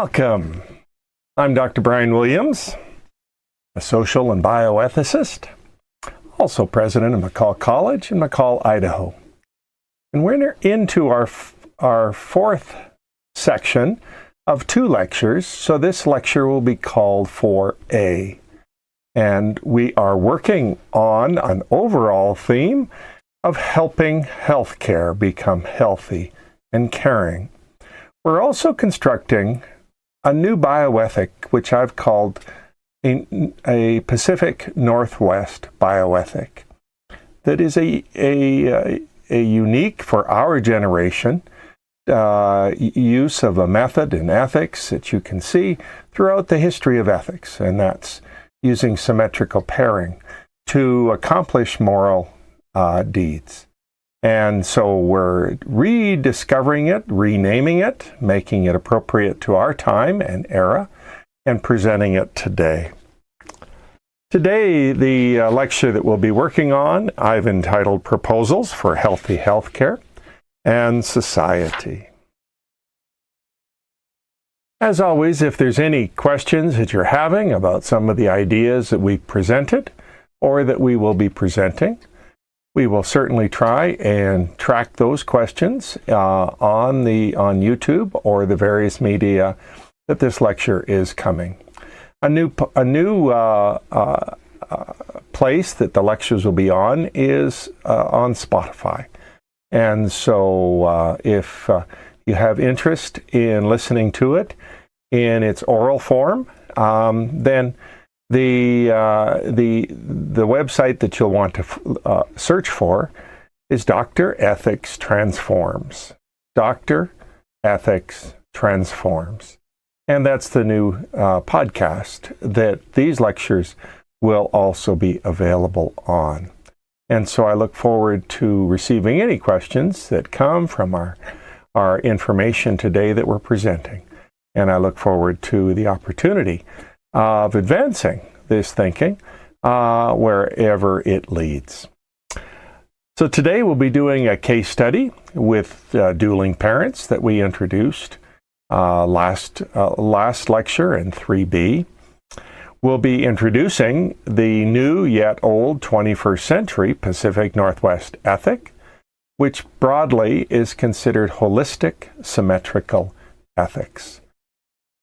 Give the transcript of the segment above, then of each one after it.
Welcome. I'm Dr. Brian Williams, a social and bioethicist, also president of McCall College in McCall, Idaho. And we're into our fourth section of 2 lectures, so this lecture will be called 4A. And we are working on an overall theme of helping healthcare become healthy and caring. We're also constructing a new bioethic, which I've called a Pacific Northwest bioethic, that is a unique for our generation use of a method in ethics that you can see throughout the history of ethics, and that's using symmetrical pairing to accomplish moral deeds. And so we're rediscovering it, renaming it, making it appropriate to our time and era, and presenting it today. Today, the lecture that we'll be working on, I've entitled Proposals for Healthy Healthcare and Society. As always, if there's any questions that you're having about some of the ideas that we've presented or that we will be presenting, we will certainly try and track those questions on YouTube or the various media that this lecture is coming. A new place that the lectures will be on is on Spotify. And so if you have interest in listening to it in its oral form, then the website that you'll want to search for is Dr. Ethics Transforms. Dr. Ethics Transforms. And that's the new podcast that these lectures will also be available on. And so I look forward to receiving any questions that come from our information today that we're presenting. And I look forward to the opportunity of advancing this thinking wherever it leads. So today we'll be doing a case study with dueling parents that we introduced last lecture in 3B. We'll be introducing the new yet old 21st century Pacific Northwest ethic, which broadly is considered holistic symmetrical ethics.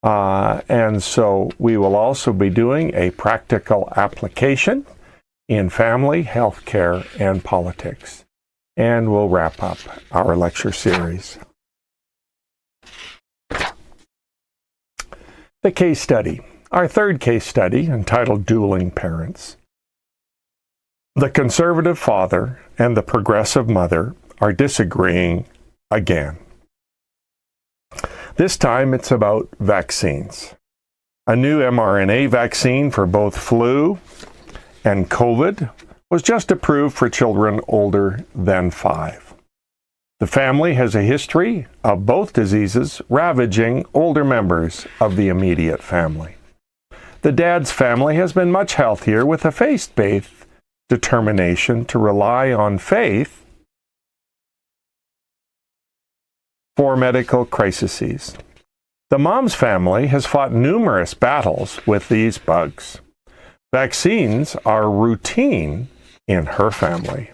And so we will also be doing a practical application in family, healthcare, and politics. And we'll wrap up our lecture series. The case study. Our third case study, entitled Dueling Parents. The conservative father and the progressive mother are disagreeing again. This time it's about vaccines. A new mRNA vaccine for both flu and COVID was just approved for children older than 5. The family has a history of both diseases ravaging older members of the immediate family. The dad's family has been much healthier with a faith-based determination to rely on faith for medical crises. The mom's family has fought numerous battles with these bugs. Vaccines are routine in her family.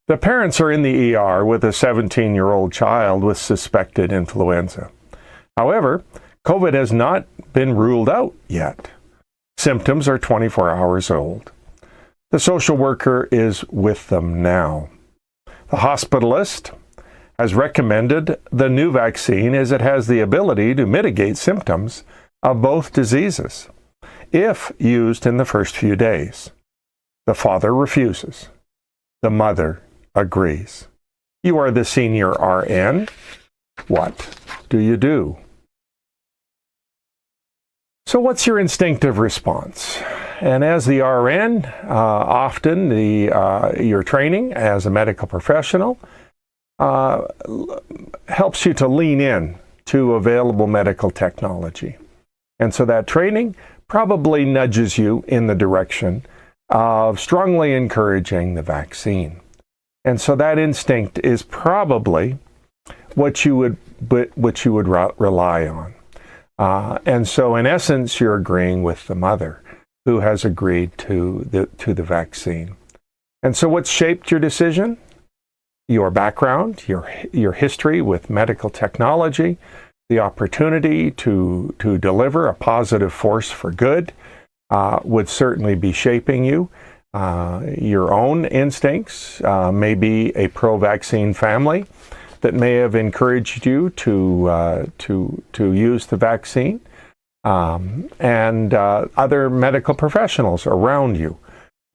The parents are in the ER with a 17-year-old child with suspected influenza. However, COVID has not been ruled out yet. Symptoms are 24 hours old. The social worker is with them now. The hospitalist has recommended the new vaccine as it has the ability to mitigate symptoms of both diseases if used in the first few days. The father refuses. The mother agrees. You are the senior RN. What do you do? So what's your instinctive response? And as the RN, often your training as a medical professional helps you to lean in to available medical technology. And so that training probably nudges you in the direction of strongly encouraging the vaccine. And so that instinct is probably what you would which you would rely on. And so in essence, you're agreeing with the mother who has agreed to the vaccine. And so what's shaped your decision? Your background, your history with medical technology, the opportunity to deliver a positive force for good would certainly be shaping you. Your own instincts may be a pro-vaccine family that may have encouraged you to use the vaccine, and other medical professionals around you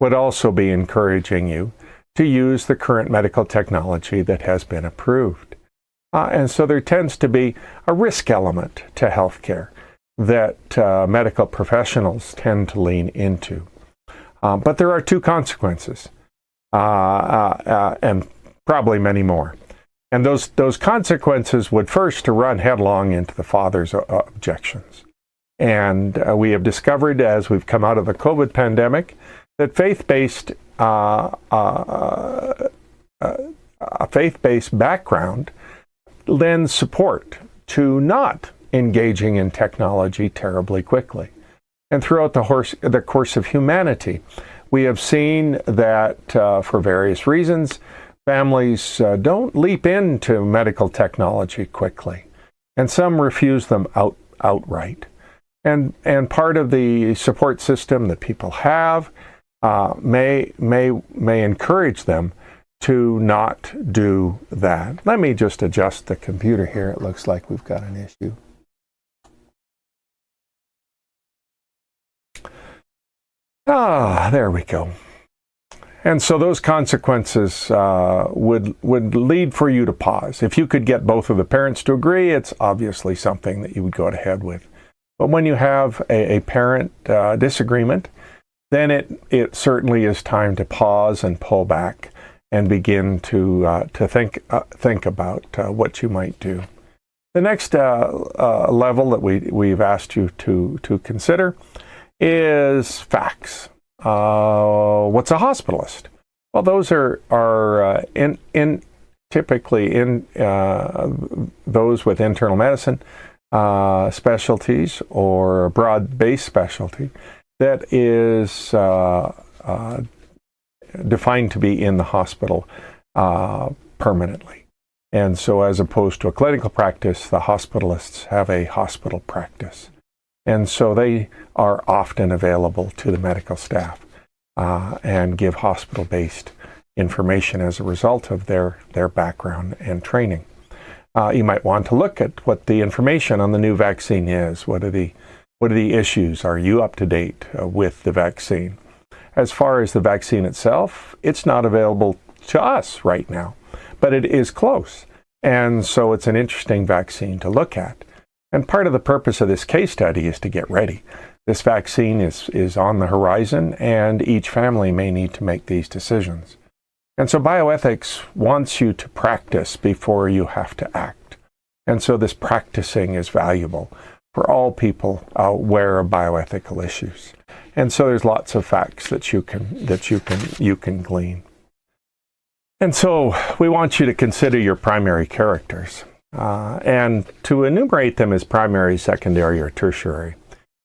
would also be encouraging you to use the current medical technology that has been approved. And so there tends to be a risk element to healthcare that medical professionals tend to lean into. But there are two consequences, and probably many more. And those consequences would first to run headlong into the father's objections. And we have discovered, as we've come out of the COVID pandemic, that faith-based a faith-based background lends support to not engaging in technology terribly quickly. And throughout the course of humanity, we have seen that for various reasons, families don't leap into medical technology quickly, and some refuse them outright. And part of the support system that people have may encourage them to not do that. Let me just adjust the computer here. It looks like we've got an issue. There we go. And so those consequences would lead for you to pause. If you could get both of the parents to agree, it's obviously something that you would go ahead with. But when you have a parent disagreement, then it certainly is time to pause and pull back and begin to think about what you might do. The next level that we've asked you to consider is facts. What's a hospitalist? Well, those are typically in those with internal medicine specialties or a broad-based specialty that is defined to be in the hospital permanently. And so as opposed to a clinical practice, the hospitalists have a hospital practice. And so they are often available to the medical staff and give hospital-based information as a result of their background and training. You might want to look at what the information on the new vaccine is. What are the issues? Are you up to date with the vaccine? As far as the vaccine itself, it's not available to us right now, but it is close. And so it's an interesting vaccine to look at. And part of the purpose of this case study is to get ready. This vaccine is on the horizon, and each family may need to make these decisions. And so bioethics wants you to practice before you have to act. And so this practicing is valuable for all people aware of bioethical issues. And so there's lots of facts that you can glean. And so we want you to consider your primary characters and to enumerate them as primary, secondary, or tertiary.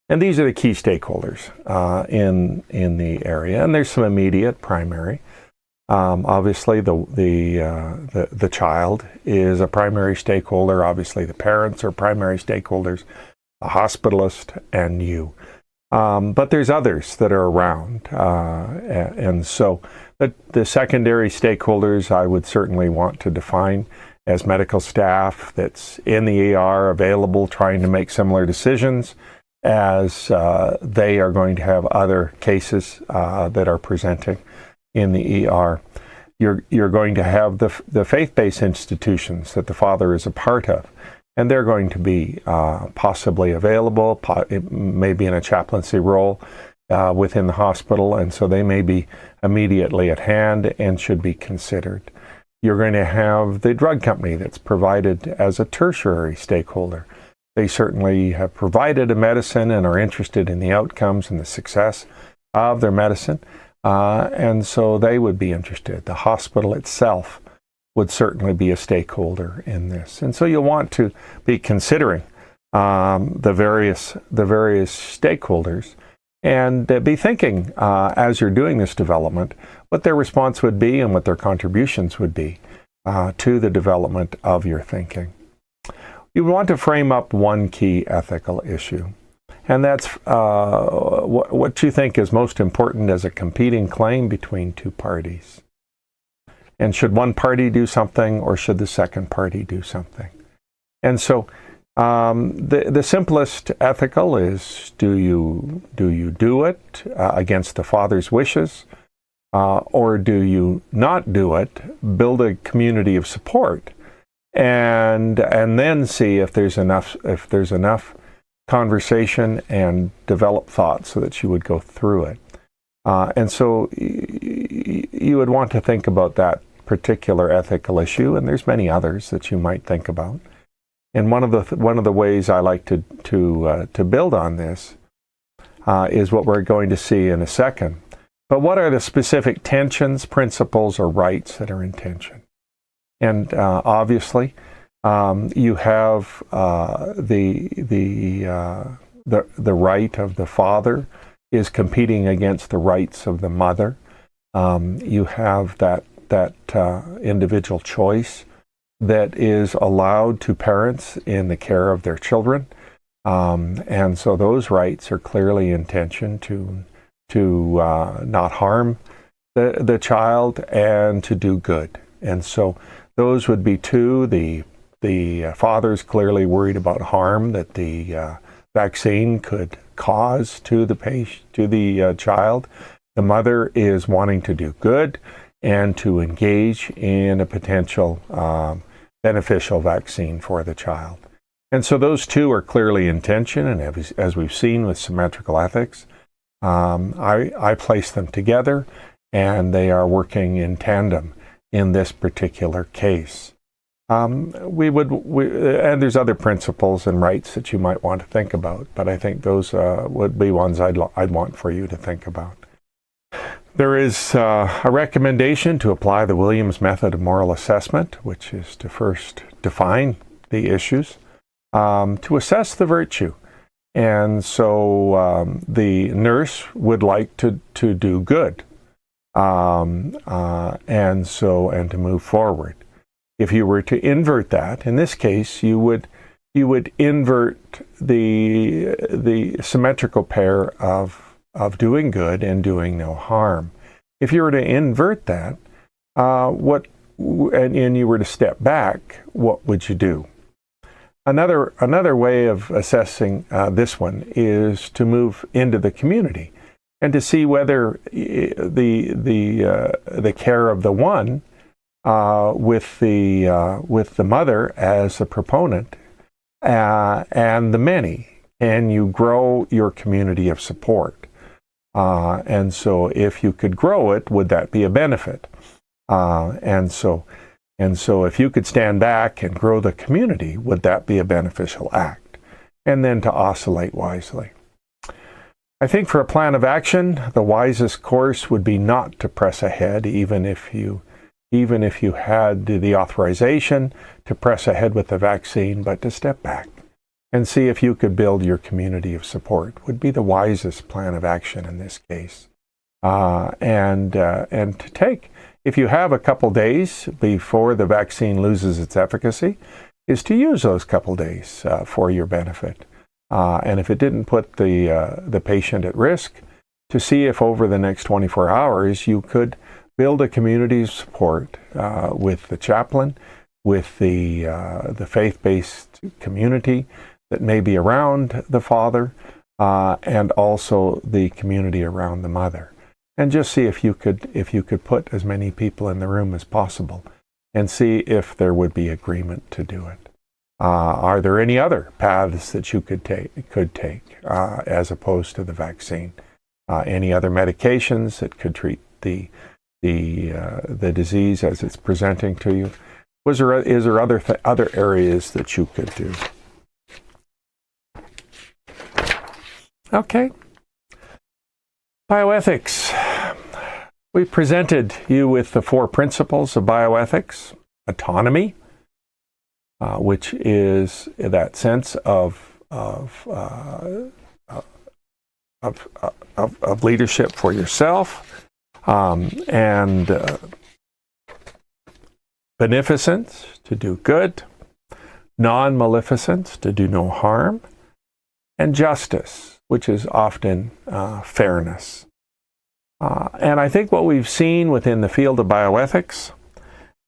And these are the key stakeholders in the area. And there's some immediate primary. Obviously, the child is a primary stakeholder. Obviously, the parents are primary stakeholders, the hospitalist, and you. But there's others that are around. And so the secondary stakeholders I would certainly want to define as medical staff that's in the ER, available, trying to make similar decisions as they are going to have other cases that are presenting in the ER. You're going to have the faith-based institutions that the father is a part of, and they're going to be possibly available, maybe in a chaplaincy role within the hospital, and so they may be immediately at hand and should be considered. You're going to have the drug company that's provided as a tertiary stakeholder. They certainly have provided a medicine and are interested in the outcomes and the success of their medicine. And so they would be interested. The hospital itself would certainly be a stakeholder in this. And so you'll want to be considering the various stakeholders, and be thinking as you're doing this development what their response would be and what their contributions would be to the development of your thinking. You want to frame up one key ethical issue, and that's what you think is most important as a competing claim between two parties. And should one party do something, or should the second party do something? And so the simplest ethical is, do you do it against the father's wishes, or do you not do it? Build a community of support, and then see if there's enough conversation and develop thought so that you would go through it. And so you would want to think about that particular ethical issue, and there's many others that you might think about. And one of the ways I like to build on this is what we're going to see in a second. But what are the specific tensions, principles, or rights that are in tension? And obviously, you have the right of the father is competing against the rights of the mother. You have that individual choice that is allowed to parents in the care of their children, and so those rights are clearly in tension to not harm the child and to do good. And so those would be two. The father's clearly worried about harm that the vaccine could cause to the child. The mother is wanting to do good and to engage in a potential beneficial vaccine for the child. And so those two are clearly in tension, and as we've seen with symmetrical ethics, I place them together, and they are working in tandem in this particular case. And there's other principles and rights that you might want to think about, but I think those would be ones I'd want for you to think about. There is a recommendation to apply the Williams method of moral assessment, which is to first define the issues, to assess the virtue. And so the nurse would like to do good, and to move forward. If you were to invert that, in this case, you would invert the symmetrical pair of doing good and doing no harm. If you were to invert that, and you were to step back, what would you do? Another way of assessing this one is to move into the community and to see whether the care of the one with the mother as the proponent and the many, can you grow your community of support? And so if you could grow it, would that be a benefit? And so if you could stand back and grow the community, would that be a beneficial act? And then to oscillate wisely. I think for a plan of action, the wisest course would be not to press ahead, even if you had the authorization to press ahead with the vaccine, but to step back and see if you could build your community of support would be the wisest plan of action in this case. And to take, if you have a couple days before the vaccine loses its efficacy, is to use those couple days for your benefit. And if it didn't put the patient at risk, to see if over the next 24 hours you could build a community of support with the chaplain, with the faith-based community that may be around the father, and also the community around the mother. And just see if you could put as many people in the room as possible, and see if there would be agreement to do it. Are there any other paths that you could take as opposed to the vaccine? Any other medications that could treat the disease as it's presenting to you? Is there other areas that you could do? Okay. Bioethics. We presented you with the 4 principles of bioethics. autonomy, which is that sense of leadership for yourself, and beneficence, to do good, non-maleficence, to do no harm, and justice, which is often fairness. And I think what we've seen within the field of bioethics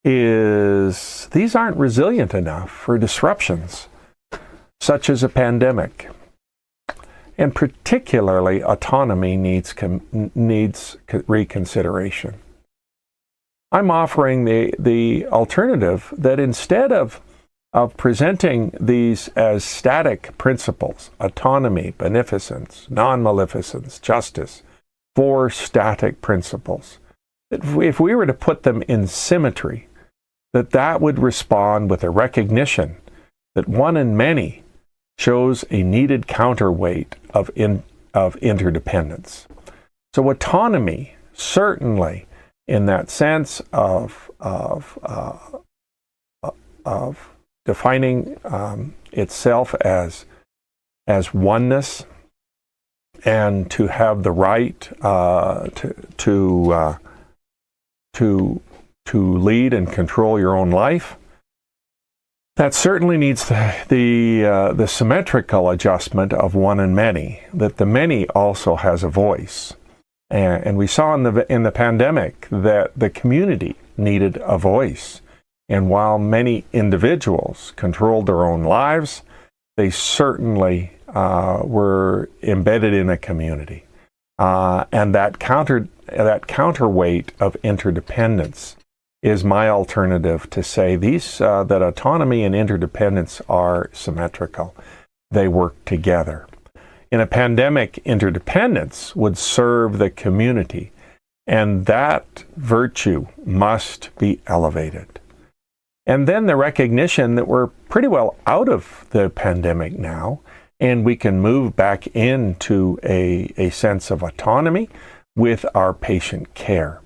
is these aren't resilient enough for disruptions, such as a pandemic. And particularly, autonomy needs reconsideration. I'm offering the alternative that instead of presenting these as static principles, autonomy, beneficence, non-maleficence, justice, 4 static principles, that if we were to put them in symmetry, that would respond with a recognition that one in many shows a needed counterweight of interdependence. So autonomy, certainly in that sense of defining itself as oneness, and to have the right to lead and control your own life. That certainly needs the symmetrical adjustment of one and many, that the many also has a voice. And we saw in the pandemic that the community needed a voice. And while many individuals controlled their own lives, they certainly were embedded in a community. And that counterweight of interdependence is my alternative to say that autonomy and interdependence are symmetrical. They work together. In a pandemic, interdependence would serve the community, and that virtue must be elevated. And then the recognition that we're pretty well out of the pandemic now, and we can move back into a sense of autonomy with our patient care.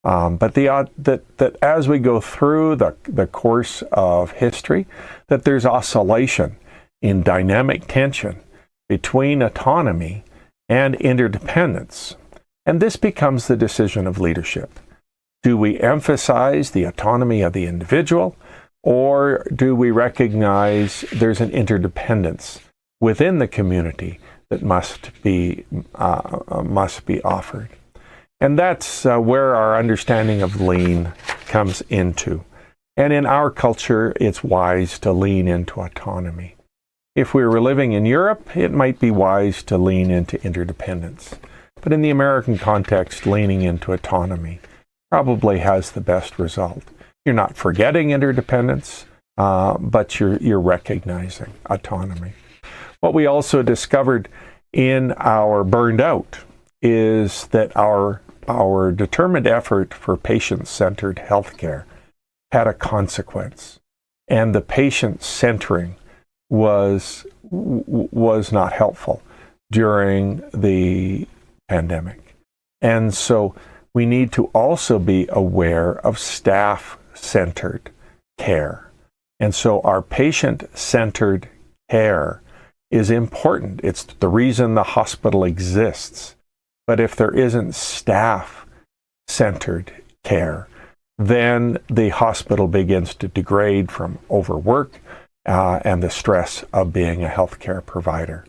But that as we go through the course of history, that there's oscillation in dynamic tension between autonomy and interdependence. And this becomes the decision of leadership. Do we emphasize the autonomy of the individual, or do we recognize there's an interdependence within the community that must be offered? And that's where our understanding of lean comes into. And in our culture, it's wise to lean into autonomy. If we were living in Europe, it might be wise to lean into interdependence. But in the American context, leaning into autonomy probably has the best result. You're not forgetting interdependence, but you're recognizing autonomy. What we also discovered in our Burned Out is that our determined effort for patient-centered healthcare had a consequence, and the patient centering was not helpful during the pandemic. And so we need to also be aware of staff-centered care. And so our patient-centered care is important. It's the reason the hospital exists. But if there isn't staff-centered care, then the hospital begins to degrade from overwork and the stress of being a healthcare provider.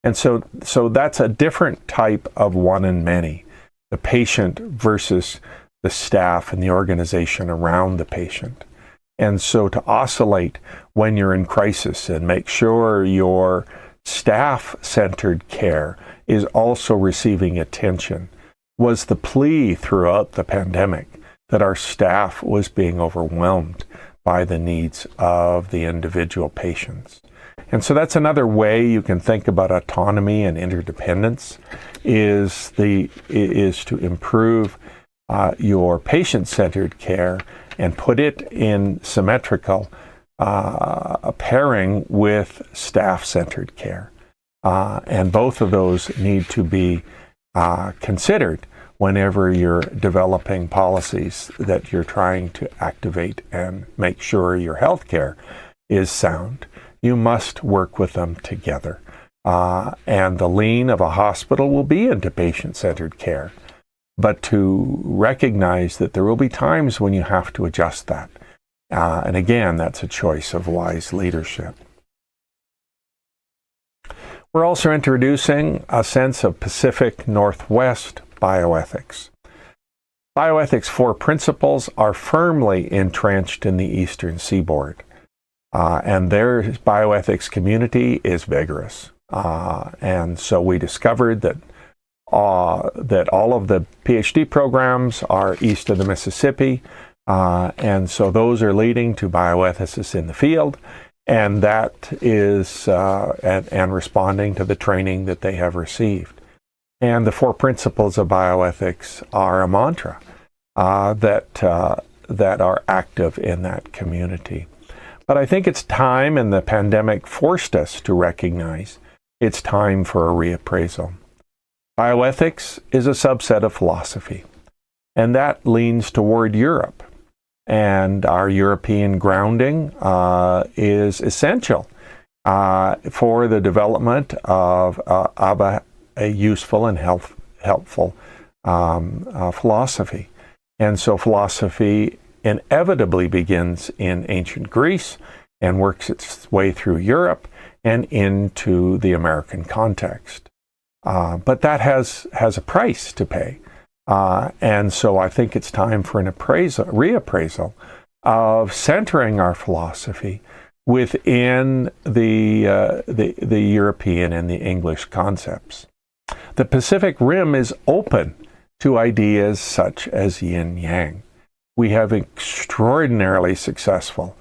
And so that's a different type of one and many, the patient versus the staff and the organization around the patient. And so to oscillate when you're in crisis and make sure your staff-centered care is also receiving attention was the plea throughout the pandemic, that our staff was being overwhelmed by the needs of the individual patients. And so that's another way you can think about autonomy and interdependence, is to improve your patient-centered care and put it in symmetrical pairing with staff-centered care. And both of those need to be considered whenever you're developing policies that you're trying to activate and make sure your healthcare is sound. You must work with them together. And the lean of a hospital will be into patient-centered care. But to recognize that there will be times when you have to adjust that. And again, that's a choice of wise leadership. We're also introducing a sense of Pacific Northwest bioethics. Bioethics' 4 principles are firmly entrenched in the Eastern Seaboard. And their bioethics community is vigorous. And so we discovered that all of the PhD programs are east of the Mississippi. And so those are leading to bioethicists in the field. And that is and responding to the training that they have received. And the 4 principles of bioethics are a mantra that are active in that community. But I think it's time, and the pandemic forced us to recognize it's time for a reappraisal. Bioethics is a subset of philosophy, and that leans toward Europe. And our European grounding is essential for the development of a useful and helpful philosophy. And so philosophy inevitably begins in ancient Greece and works its way through Europe and into the American context. But that has a price to pay. And so I think it's time for an reappraisal of centering our philosophy within the European and the English concepts. The Pacific Rim is open to ideas such as yin-yang. We have extraordinarily successful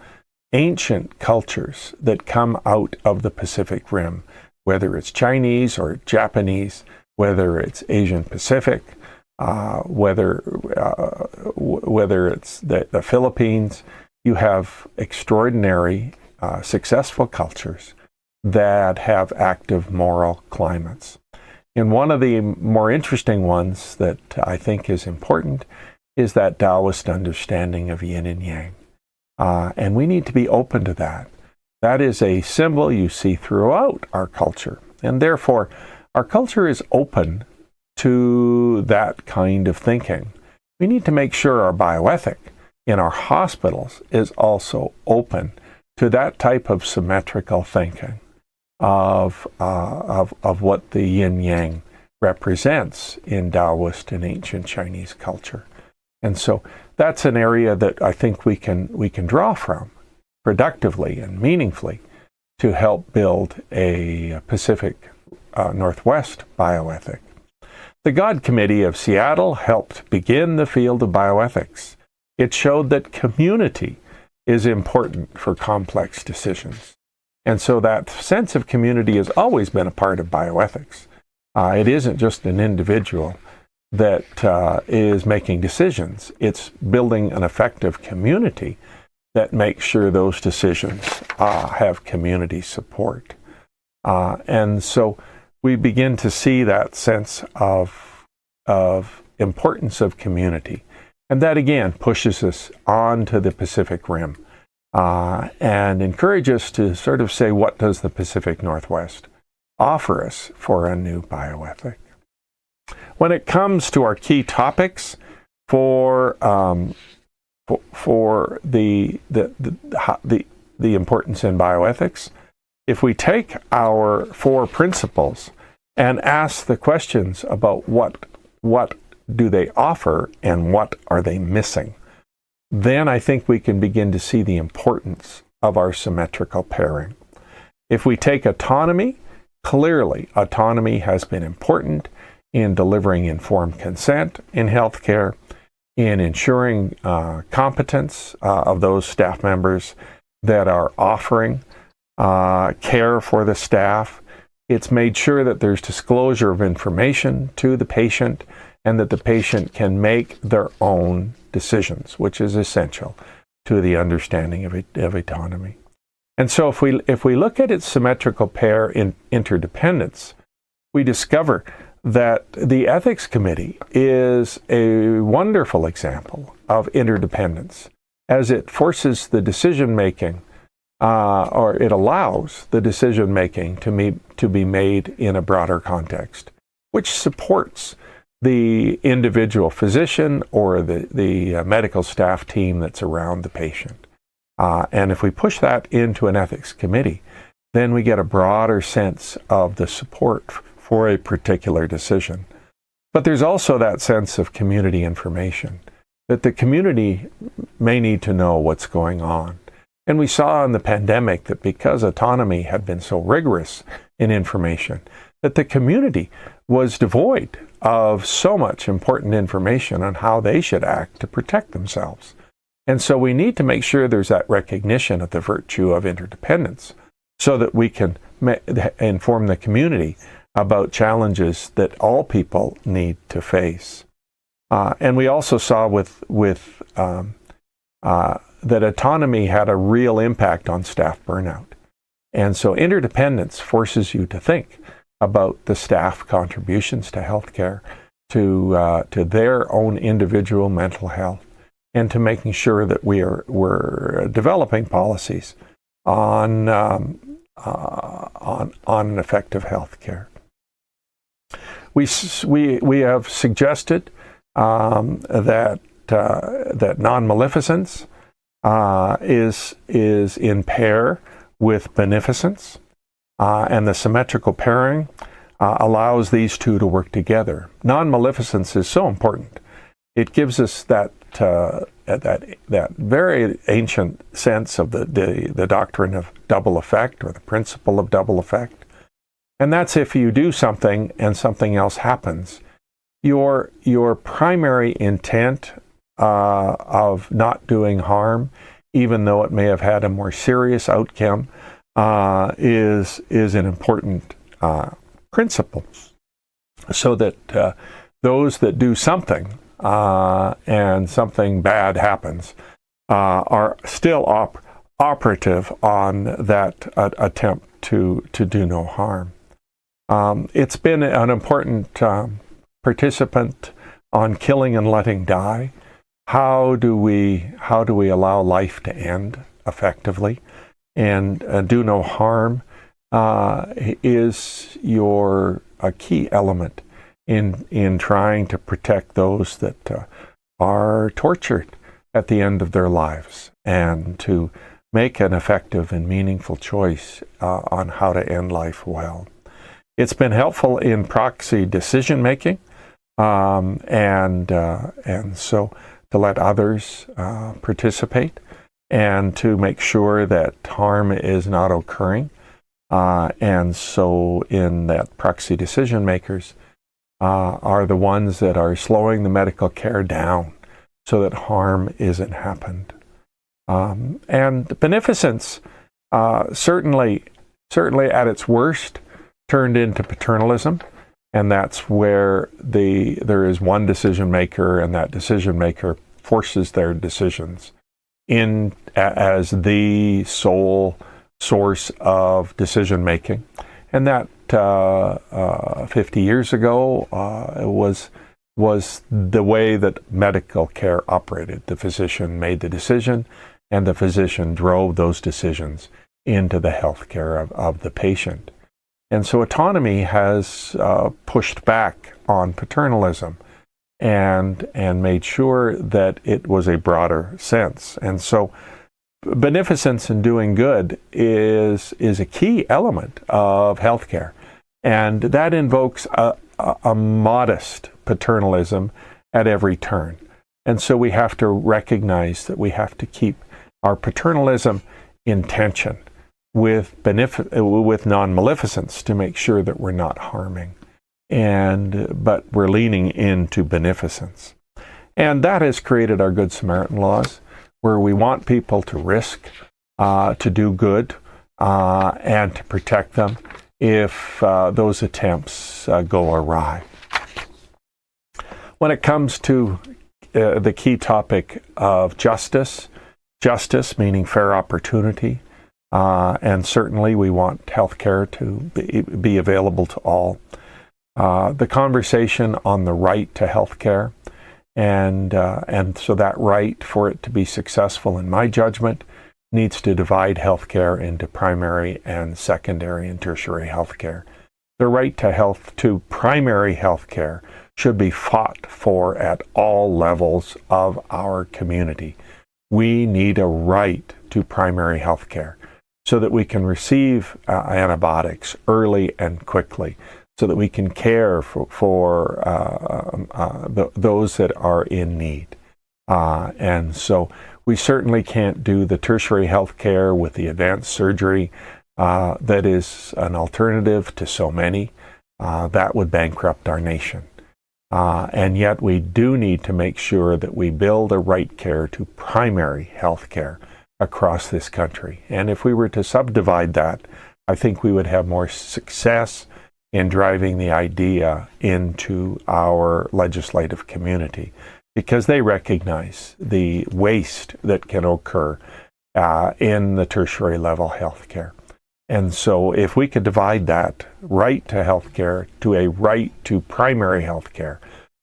ancient cultures that come out of the Pacific Rim, whether it's Chinese or Japanese, whether it's Asian Pacific, whether it's the Philippines. You have extraordinary, successful cultures that have active moral climates. And one of the more interesting ones that I think is important is that Taoist understanding of yin and yang. And we need to be open to that. That is a symbol you see throughout our culture. And therefore, our culture is open to that kind of thinking. We need to make sure our bioethic in our hospitals is also open to that type of symmetrical thinking of what the yin-yang represents in Taoist and ancient Chinese culture. And so that's an area that I think we can draw from productively and meaningfully to help build a Pacific Northwest bioethic. The God Committee of Seattle helped begin the field of bioethics. It showed that community is important for complex decisions. And so that sense of community has always been a part of bioethics. It isn't just an individual that is making decisions. It's building an effective community that makes sure those decisions have community support. And so we begin to see that sense of importance of community. And that again pushes us onto the Pacific Rim and encourages us to sort of say, what does the Pacific Northwest offer us for a new bioethic? When it comes to our key topics for the importance in bioethics, if we take our 4 principles and ask the questions about what do they offer and what are they missing, then I think we can begin to see the importance of our symmetrical pairing. If we take autonomy, clearly autonomy has been important in delivering informed consent in healthcare, in ensuring competence of those staff members that are offering care for the staff. It's made sure that there's disclosure of information to the patient and that the patient can make their own decisions, which is essential to the understanding of autonomy. And so if we look at its symmetrical pair in interdependence, we discover that the Ethics Committee is a wonderful example of interdependence, as it forces the decision-making, or it allows the decision-making to be made in a broader context, which supports the individual physician or the medical staff team that's around the patient. And if we push that into an ethics committee, then we get a broader sense of the support for a particular decision. But there's also that sense of community information, that the community may need to know what's going on. And we saw in the pandemic that because autonomy had been so rigorous in information, that the community was devoid of so much important information on how they should act to protect themselves. And so we need to make sure there's that recognition of the virtue of interdependence so that we can inform the community about challenges that all people need to face. And we also saw that autonomy had a real impact on staff burnout. And so interdependence forces you to think about the staff contributions to healthcare, to their own individual mental health, and to making sure that we're developing policies on an effective healthcare. We have suggested that non-maleficence is in pair with beneficence, and the symmetrical pairing allows these two to work together. Non-maleficence is so important. It gives us that very ancient sense of the doctrine of double effect, or the principle of double effect. And that's if you do something and something else happens. Your primary intent of not doing harm, even though it may have had a more serious outcome, is an important principle. So that those that do something and something bad happens are still operative on that attempt to do no harm. It's been an important participant on killing and letting die. How do we allow life to end effectively and do no harm is a key element in trying to protect those that are tortured at the end of their lives, and to make an effective and meaningful choice on how to end life well. It's been helpful in proxy decision making, and so to let others participate and to make sure that harm is not occurring. And so in that proxy decision makers are the ones that are slowing the medical care down so that harm isn't happened. And beneficence certainly at its worst turned into paternalism, and that's where there is one decision maker, and that decision maker forces their decisions in as the sole source of decision making. And that 50 years ago was the way that medical care operated. The physician made the decision, and the physician drove those decisions into the health care of the patient. And so autonomy has pushed back on paternalism and made sure that it was a broader sense. And so beneficence and doing good is a key element of healthcare. And that invokes a modest paternalism at every turn. And so we have to recognize that we have to keep our paternalism in tension with non-maleficence to make sure that we're not harming, but we're leaning into beneficence. And that has created our Good Samaritan laws, where we want people to risk, to do good, and to protect them if those attempts go awry. When it comes to the key topic of justice meaning fair opportunity, and certainly we want healthcare to be available to all. the conversation on the right to health care, and so that right, for it to be successful, in my judgment, needs to divide healthcare into primary and secondary and tertiary healthcare. The right to primary healthcare should be fought for at all levels of our community. We need a right to primary healthcare so that we can receive antibiotics early and quickly, so that we can care for those that are in need. And so we certainly can't do the tertiary health care with the advanced surgery that is an alternative to so many. That would bankrupt our nation. And yet we do need to make sure that we build a right care to primary health care across this country. And if we were to subdivide that, I think we would have more success in driving the idea into our legislative community, because they recognize the waste that can occur in the tertiary level healthcare. And so if we could divide that right to healthcare to a right to primary healthcare,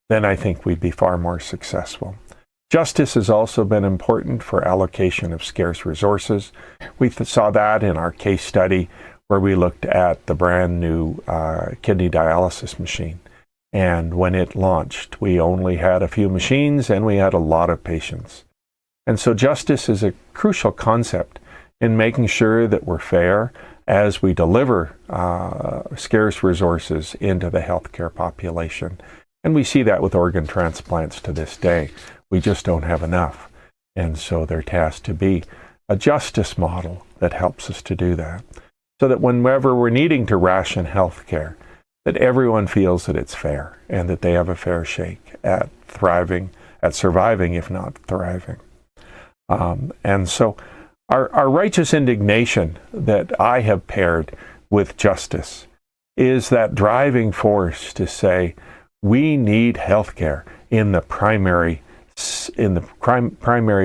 then I think we'd be far more successful. Justice has also been important for allocation of scarce resources. We saw that in our case study where we looked at the brand new kidney dialysis machine. And when it launched, we only had a few machines and we had a lot of patients. And so justice is a crucial concept in making sure that we're fair as we deliver scarce resources into the healthcare population. And we see that with organ transplants to this day. We just don't have enough. And so there has to be a justice model that helps us to do that, so that whenever we're needing to ration healthcare, that everyone feels that it's fair and that they have a fair shake at surviving, if not thriving. And so our righteous indignation that I have paired with justice is that driving force to say we need healthcare in the primary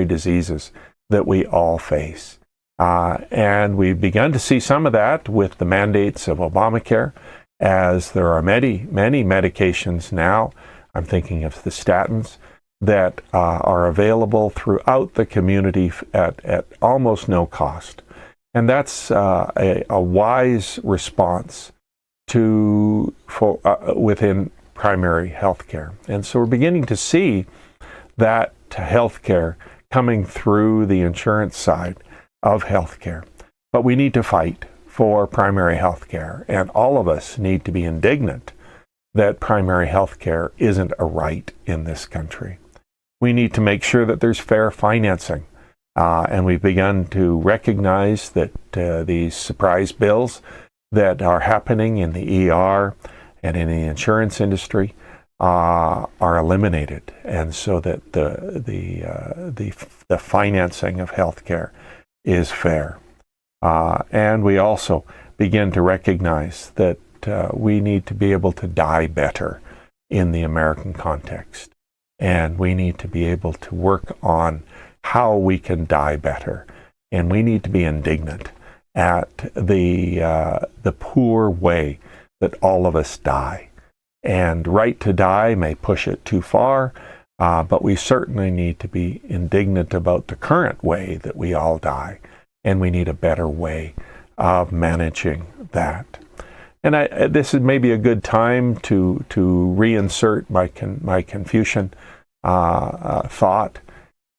diseases that we all face. And we've begun to see some of that with the mandates of Obamacare, as there are many medications now, I'm thinking of the statins, that are available throughout the community at almost no cost. And that's a wise response within primary health care. And so we're beginning to see that healthcare coming through the insurance side of healthcare. But we need to fight for primary healthcare, and all of us need to be indignant that primary healthcare isn't a right in this country. We need to make sure that there's fair financing, and we've begun to recognize that these surprise bills that are happening in the ER and in the insurance industry are eliminated, and so that the financing of healthcare is fair. And we also begin to recognize that we need to be able to die better in the American context, and we need to be able to work on how we can die better, and we need to be indignant at the poor way that all of us die. And right to die may push it too far, but we certainly need to be indignant about the current way that we all die, and we need a better way of managing that. And this is maybe a good time to reinsert my Confucian thought,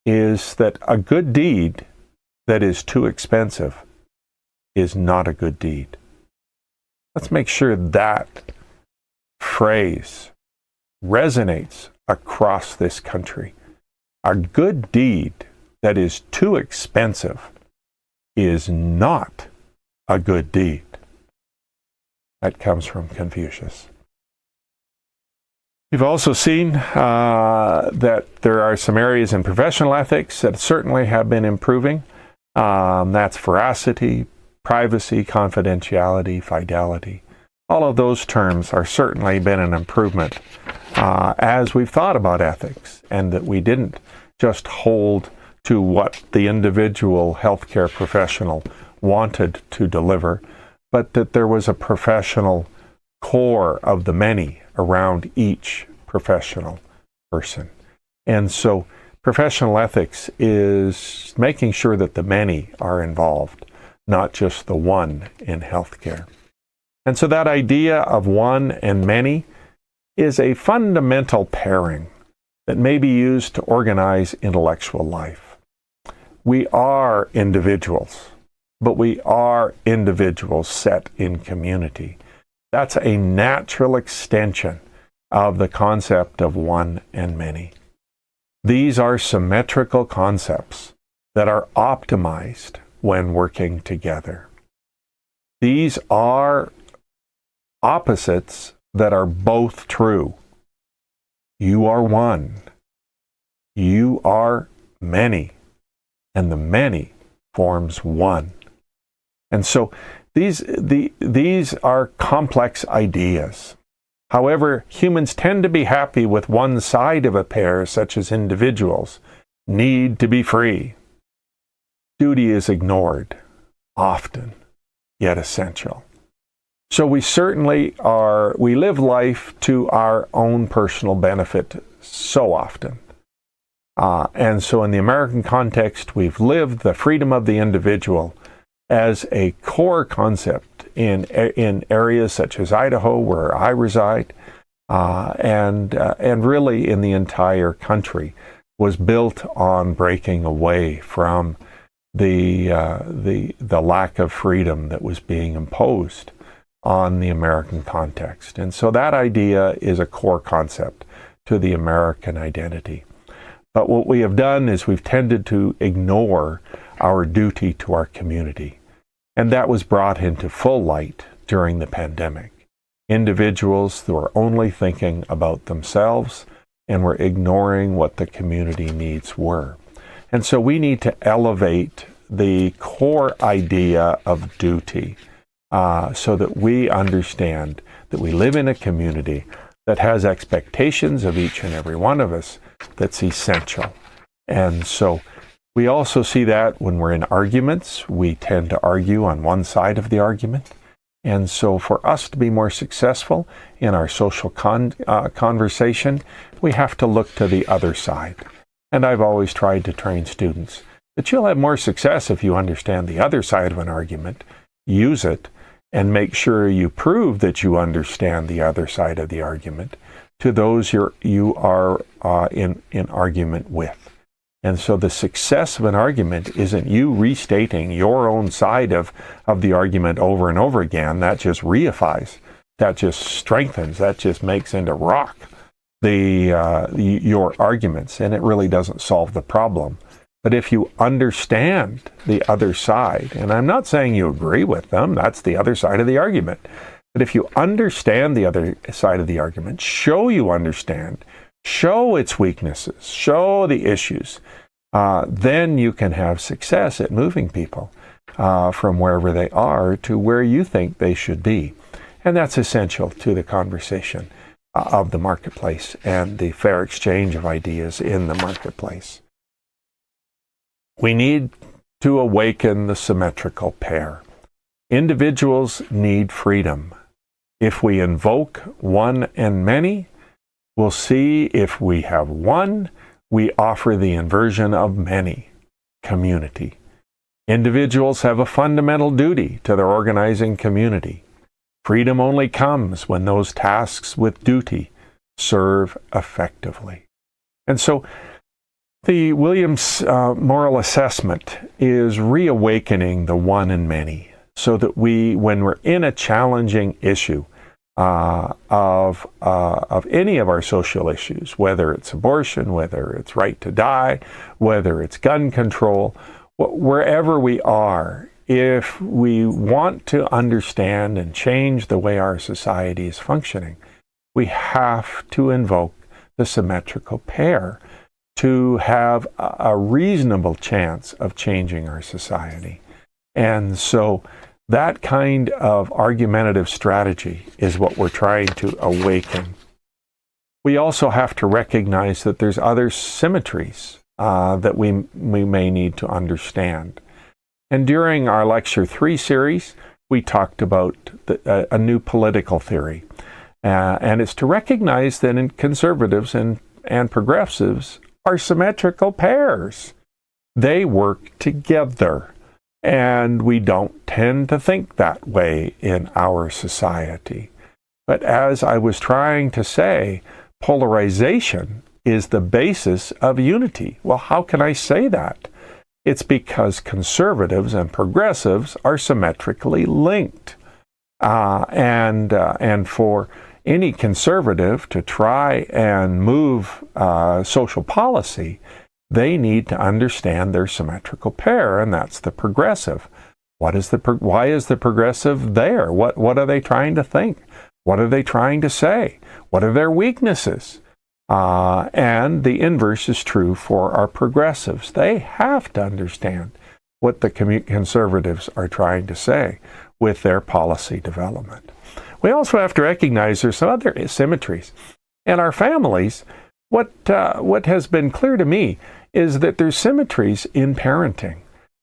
is that a good deed that is too expensive is not a good deed. Let's make sure that phrase resonates across this country. A good deed that is too expensive is not a good deed. That comes from Confucius. We've also seen that there are some areas in professional ethics that certainly have been improving. That's veracity, privacy, confidentiality, fidelity. All of those terms are certainly been an improvement as we've thought about ethics, and that we didn't just hold to what the individual healthcare professional wanted to deliver, but that there was a professional core of the many around each professional person. And so professional ethics is making sure that the many are involved, not just the one in healthcare. And so that idea of one and many is a fundamental pairing that may be used to organize intellectual life. We are individuals, but we are individuals set in community. That's a natural extension of the concept of one and many. These are symmetrical concepts that are optimized when working together. These are opposites that are both true. You are one. You are many. And the many forms one. And so these are complex ideas. However, humans tend to be happy with one side of a pair, such as individuals need to be free. Duty is ignored, often, yet essential. So we live life to our own personal benefit so often. And so in the American context, we've lived the freedom of the individual as a core concept in areas such as Idaho, where I reside, and really in the entire country, was built on breaking away from the lack of freedom that was being imposed on the American context. And so that idea is a core concept to the American identity. But what we have done is we've tended to ignore our duty to our community. And that was brought into full light during the pandemic. Individuals who were only thinking about themselves and were ignoring what the community needs were. And so we need to elevate the core idea of duty so that we understand that we live in a community that has expectations of each and every one of us that's essential. And so we also see that when we're in arguments, we tend to argue on one side of the argument. And so for us to be more successful in our social conversation, we have to look to the other side. And I've always tried to train students that you'll have more success if you understand the other side of an argument, use it, and make sure you prove that you understand the other side of the argument to those you are in argument with. And so the success of an argument isn't you restating your own side of the argument over and over again. That just reifies, that just strengthens, that just makes into rock your arguments, and it really doesn't solve the problem. But if you understand the other side, and I'm not saying you agree with them, that's the other side of the argument. But if you understand the other side of the argument, show you understand, show its weaknesses, show the issues, then you can have success at moving people from wherever they are to where you think they should be. And that's essential to the conversation of the marketplace and the fair exchange of ideas in the marketplace. We need to awaken the symmetrical pair. Individuals need freedom. If we invoke one and many, we'll see if we have one, we offer the inversion of many, community. Individuals have a fundamental duty to their organizing community. Freedom only comes when those tasks with duty serve effectively. And so the Williams moral assessment is reawakening the one and many so that when we're in a challenging issue of any of our social issues, whether it's abortion, whether it's right to die, whether it's gun control, wherever we are, if we want to understand and change the way our society is functioning, we have to invoke the symmetrical pair to have a reasonable chance of changing our society. And so that kind of argumentative strategy is what we're trying to awaken. We also have to recognize that there's other symmetries that we may need to understand. And during our Lecture 3 series, we talked about a new political theory. And it's to recognize that conservatives and progressives are symmetrical pairs. They work together. And we don't tend to think that way in our society. But as I was trying to say, polarization is the basis of unity. Well, how can I say that? It's because conservatives and progressives are symmetrically linked. And for any conservative to try and move social policy, they need to understand their symmetrical pair, and that's the progressive. Why is the progressive there? What are they trying to think? What are they trying to say? What are their weaknesses? And the inverse is true for our progressives. They have to understand what the conservatives are trying to say with their policy development. We also have to recognize there's some other asymmetries. In our families, what has been clear to me is that there's symmetries in parenting.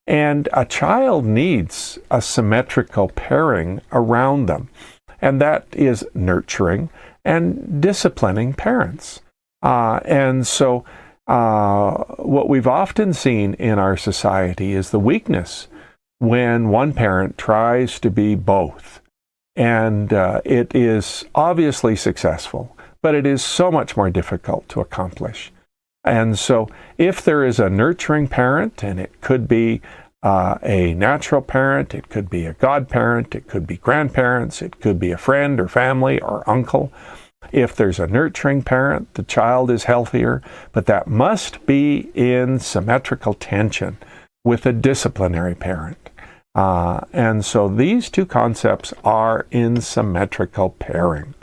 And a child needs a symmetrical pairing around them. And that is nurturing and disciplining parents. And so what we've often seen in our society is the weakness when one parent tries to be both. And it is obviously successful, but it is so much more difficult to accomplish. And so if there is a nurturing parent, and it could be a natural parent, it could be a godparent, it could be grandparents, it could be a friend or family or uncle. If there's a nurturing parent, the child is healthier, but that must be in symmetrical tension with a disciplinary parent. And so these two concepts are in symmetrical pairing.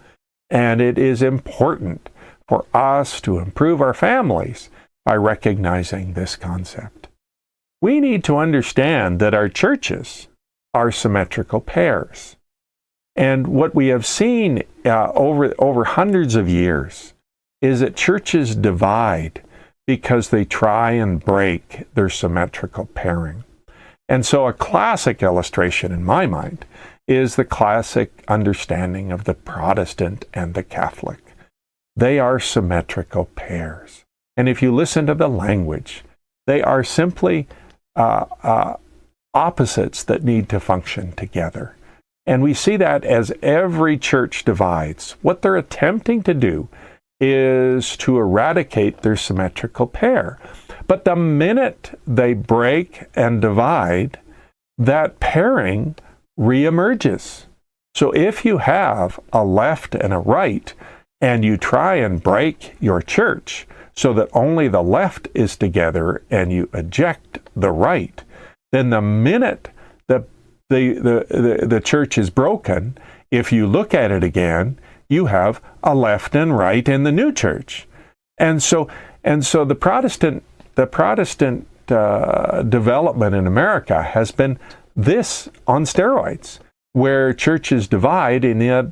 And it is important for us to improve our families by recognizing this concept. We need to understand that our churches are symmetrical pairs. And what we have seen over hundreds of years is that churches divide because they try and break their symmetrical pairing. And so a classic illustration in my mind is the classic understanding of the Protestant and the Catholic. They are symmetrical pairs. And if you listen to the language, they are simply opposites that need to function together. And we see that as every church divides. What they're attempting to do is to eradicate their symmetrical pair. But the minute they break and divide, that pairing reemerges. So if you have a left and a right, and you try and break your church so that only the left is together and you eject the right, then the minute the church is broken, if you look at it again, you have a left and right in the new church. And so the Protestant development in America has been this on steroids, where churches divide, and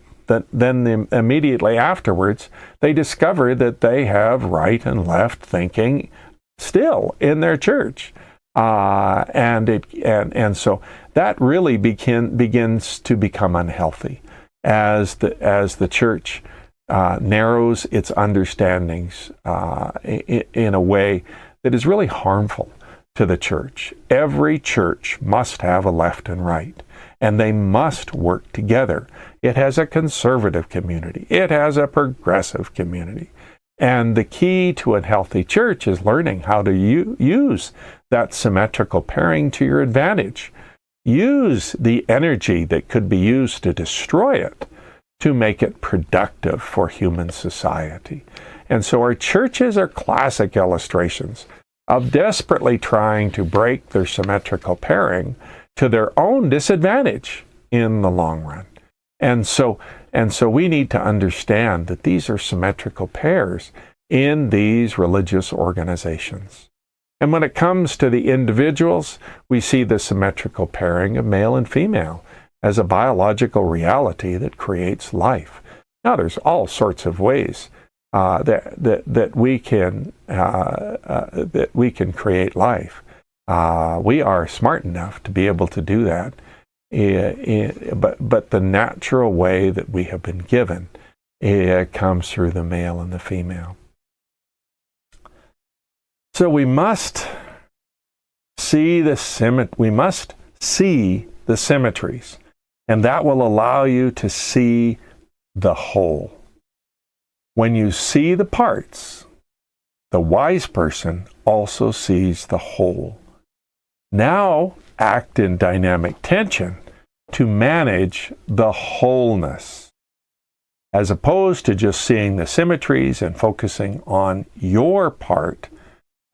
then immediately afterwards they discover that they have right and left thinking still in their church, and so that really begins to become unhealthy as the church narrows its understandings in a way that is really harmful to the church. Every church must have a left and right, and they must work together. It has a conservative community. It has a progressive community. And the key to a healthy church is learning how to use that symmetrical pairing to your advantage. Use the energy that could be used to destroy it to make it productive for human society. And so our churches are classic illustrations of desperately trying to break their symmetrical pairing to their own disadvantage in the long run. And so we need to understand that these are symmetrical pairs in these religious organizations. And when it comes to the individuals, we see the symmetrical pairing of male and female as a biological reality that creates life. Now, there's all sorts of ways that we can create life. We are smart enough to be able to do that but the natural way that we have been given comes through the male and the female. So we must see the symmetries, and that will allow you to see the whole. When you see the parts, the wise person also sees the whole. Now act in dynamic tension to manage the wholeness, as opposed to just seeing the symmetries and focusing on your part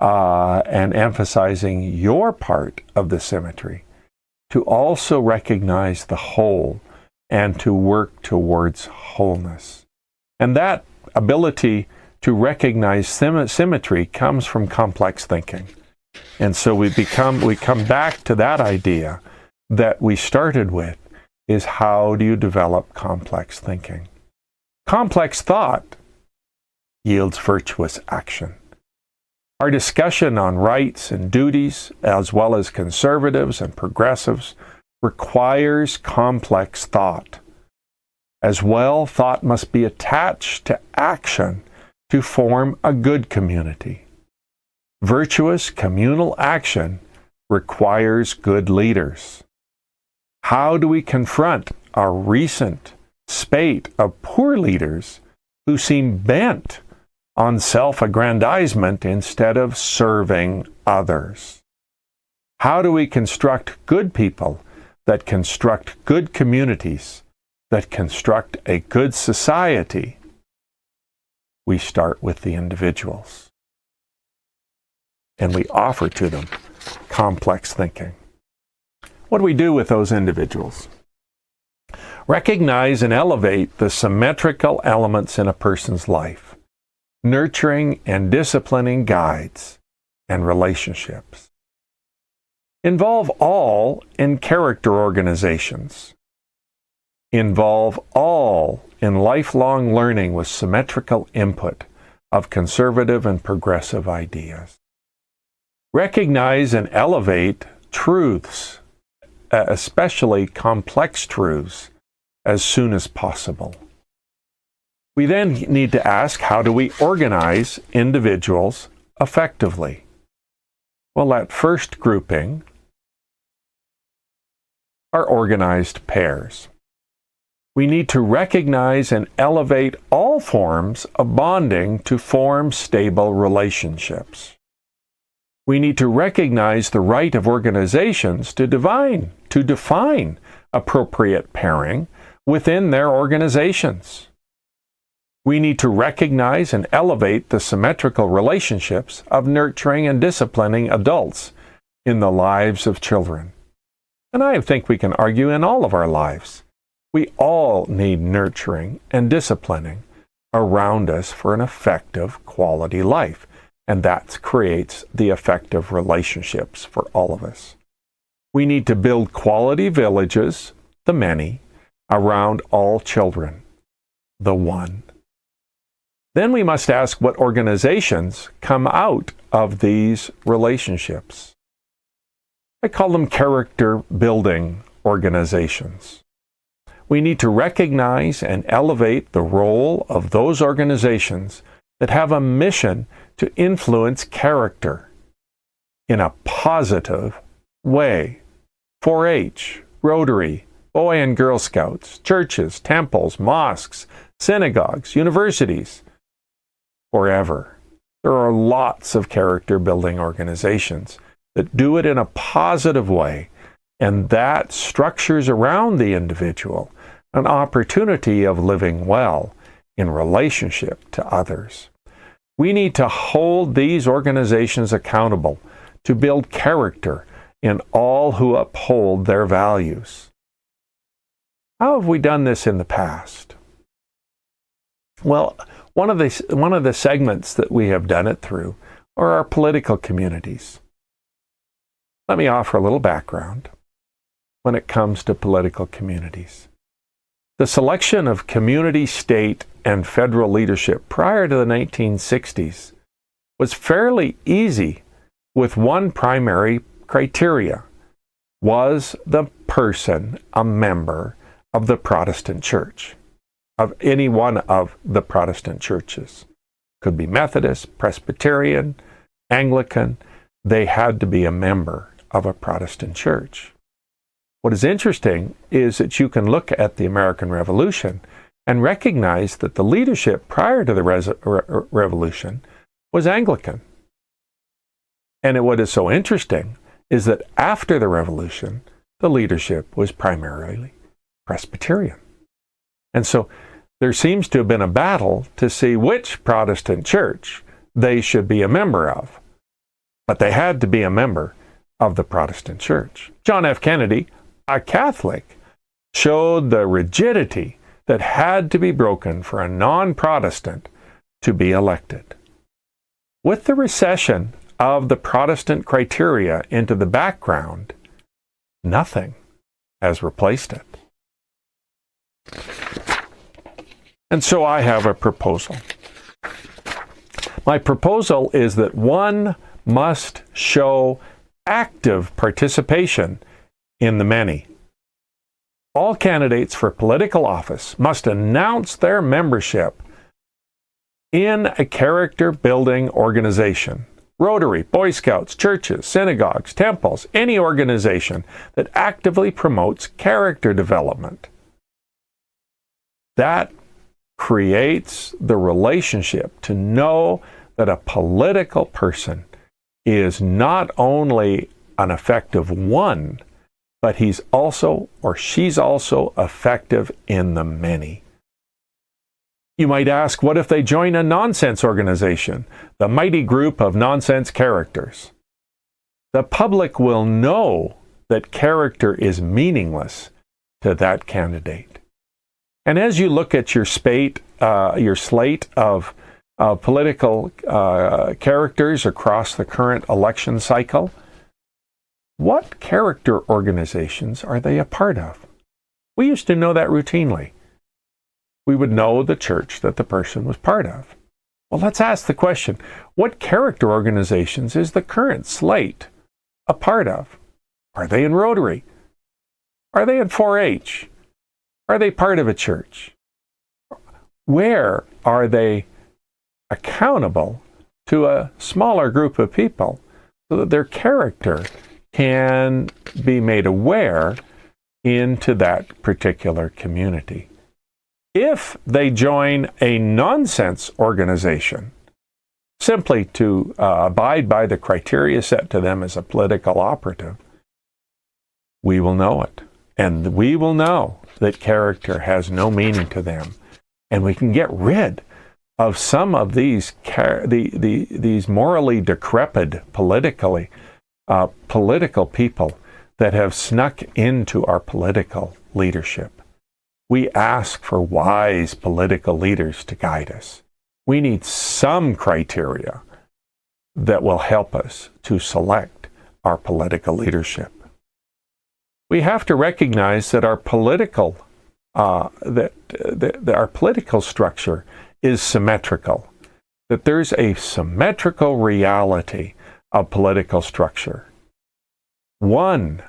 and emphasizing your part of the symmetry, to also recognize the whole and to work towards wholeness. And that ability to recognize symmetry comes from complex thinking. And so we come back to that idea that we started with, is how do you develop complex thinking? Complex thought yields virtuous action. Our discussion on rights and duties, as well as conservatives and progressives, requires complex thought. As well, thought must be attached to action to form a good community. Virtuous communal action requires good leaders. How do we confront our recent spate of poor leaders who seem bent on self-aggrandizement instead of serving others? How do we construct good people that construct good communities, that construct a good society? We start with the individuals, and we offer to them complex thinking. What do we do with those individuals? Recognize and elevate the symmetrical elements in a person's life, nurturing and disciplining guides and relationships. Involve all in character organizations. Involve all in lifelong learning with symmetrical input of conservative and progressive ideas. Recognize and elevate truths, especially complex truths, as soon as possible. We then need to ask, how do we organize individuals effectively? Well, that first grouping are organized pairs. We need to recognize and elevate all forms of bonding to form stable relationships. We need to recognize the right of organizations to define appropriate pairing within their organizations. We need to recognize and elevate the symmetrical relationships of nurturing and disciplining adults in the lives of children. And I think we can argue in all of our lives. We all need nurturing and disciplining around us for an effective quality life. And that creates the effective relationships for all of us. We need to build quality villages, the many, around all children, the one. Then we must ask what organizations come out of these relationships. I call them character-building organizations. We need to recognize and elevate the role of those organizations that have a mission to influence character in a positive way. 4-H, Rotary, Boy and Girl Scouts, churches, temples, mosques, synagogues, universities, forever. There are lots of character-building organizations that do it in a positive way, and that structures around the individual an opportunity of living well in relationship to others. We need to hold these organizations accountable to build character in all who uphold their values. How have we done this in the past? Well, one of the segments that we have done it through are our political communities. Let me offer a little background when it comes to political communities. The selection of community, state, and federal leadership prior to the 1960s was fairly easy, with one primary criteria: was the person a member of the Protestant Church, of any one of the Protestant churches? Could be Methodist, Presbyterian, Anglican. They had to be a member of a Protestant church. What is interesting is that you can look at the American Revolution and recognize that the leadership prior to the Revolution was Anglican. And what is so interesting is that after the Revolution, the leadership was primarily Presbyterian. And so there seems to have been a battle to see which Protestant church they should be a member of. But they had to be a member of the Protestant church. John F. Kennedy, a Catholic, showed the rigidity that had to be broken for a non-Protestant to be elected. With the recession of the Protestant criteria into the background, nothing has replaced it. And so I have a proposal. My proposal is that one must show active participation in the many. All candidates for political office must announce their membership in a character-building organization. Rotary, Boy Scouts, churches, synagogues, temples, any organization that actively promotes character development. That creates the relationship to know that a political person is not only an effective one, but he's also or she's also effective in the many. You might ask, what if they join a nonsense organization, the mighty group of nonsense characters? The public will know that character is meaningless to that candidate. And as you look at your slate of political characters across the current election cycle, what character organizations are they a part of? We used to know that routinely. We would know the church that the person was part of. Well, let's ask the question, what character organizations is the current slate a part of? Are they in Rotary? Are they in 4-H? Are they part of a church? Where are they accountable to a smaller group of people so that their character can be made aware into that particular community? If they join a nonsense organization simply to abide by the criteria set to them as a political operative, we will know it. And we will know that character has no meaning to them. And we can get rid of some of these morally decrepit political people that have snuck into our political leadership. We ask for wise political leaders to guide us. We need some criteria that will help us to select our political leadership. We have to recognize that our political our political structure is symmetrical, that there's a symmetrical reality of political structure. One,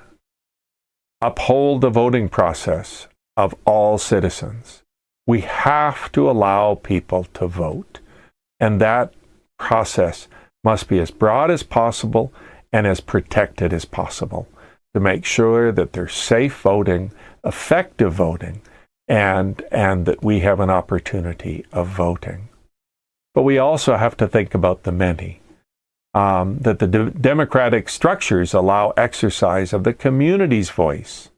uphold the voting process of all citizens. We have to allow people to vote, and that process must be as broad as possible and as protected as possible to make sure that there's safe voting, effective voting, and that we have an opportunity of voting. But we also have to think about the many, that the democratic structures allow exercise of the community's voice,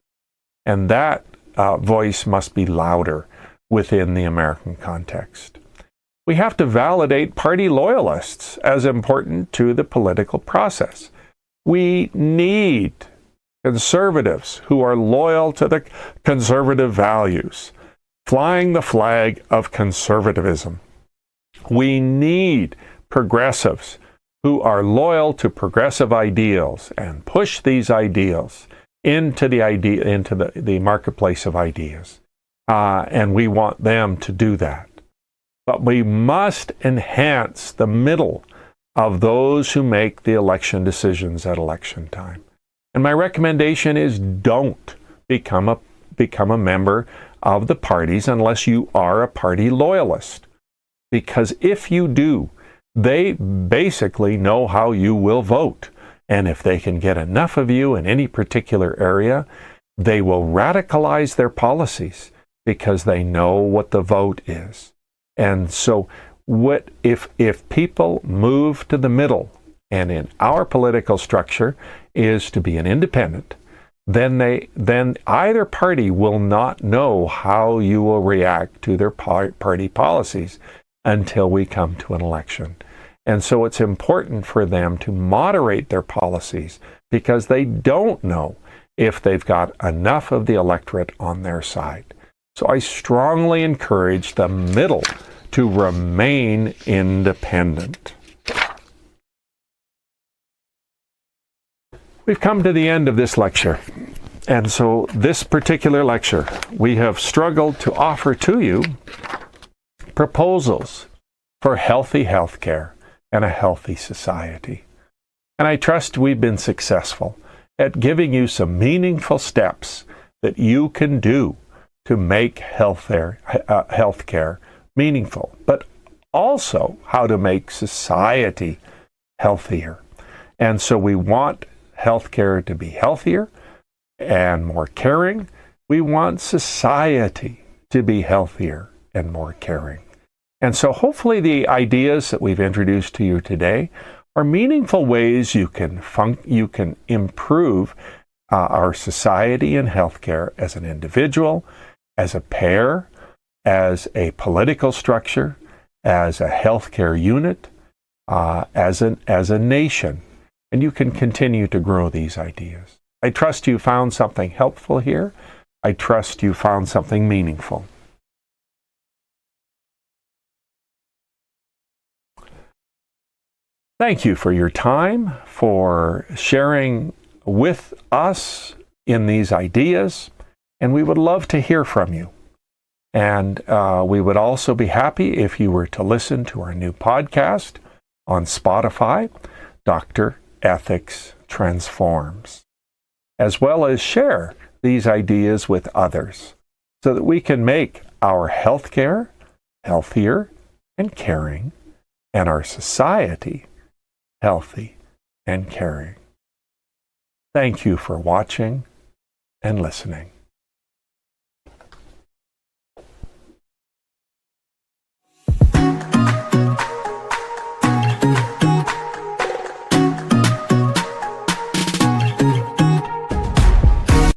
and that voice must be louder within the American context. We have to validate party loyalists as important to the political process. We need conservatives who are loyal to the conservative values, flying the flag of conservatism. We need progressives who are loyal to progressive ideals and push these ideals into the marketplace of ideas. And we want them to do that. But we must enhance the middle of those who make the election decisions at election time. And my recommendation is don't become a member of the parties unless you are a party loyalist. Because if you do, they basically know how you will vote. And if they can get enough of you in any particular area, they will radicalize their policies because they know what the vote is. And so what if people move to the middle, and in our political structure is to be an independent, then either party will not know how you will react to their party policies until we come to an election. And so it's important for them to moderate their policies because they don't know if they've got enough of the electorate on their side. So I strongly encourage the middle to remain independent. We've come to the end of this lecture. And so this particular lecture, we have struggled to offer to you proposals for healthy healthcare and a healthy society. And I trust we've been successful at giving you some meaningful steps that you can do to make healthcare meaningful, but also how to make society healthier. And so we want healthcare to be healthier and more caring. We want society to be healthier and more caring. And so hopefully the ideas that we've introduced to you today are meaningful ways you can improve our society and healthcare as an individual, as a pair, as a political structure, as a healthcare unit, as a nation. And you can continue to grow these ideas. I trust you found something helpful here. I trust you found something meaningful. Thank you for your time, for sharing with us in these ideas, and we would love to hear from you. And we would also be happy if you were to listen to our new podcast on Spotify, Dr. Ethics Transforms, as well as share these ideas with others so that we can make our healthcare healthier and caring, and our society healthy and caring. Thank you for watching and listening.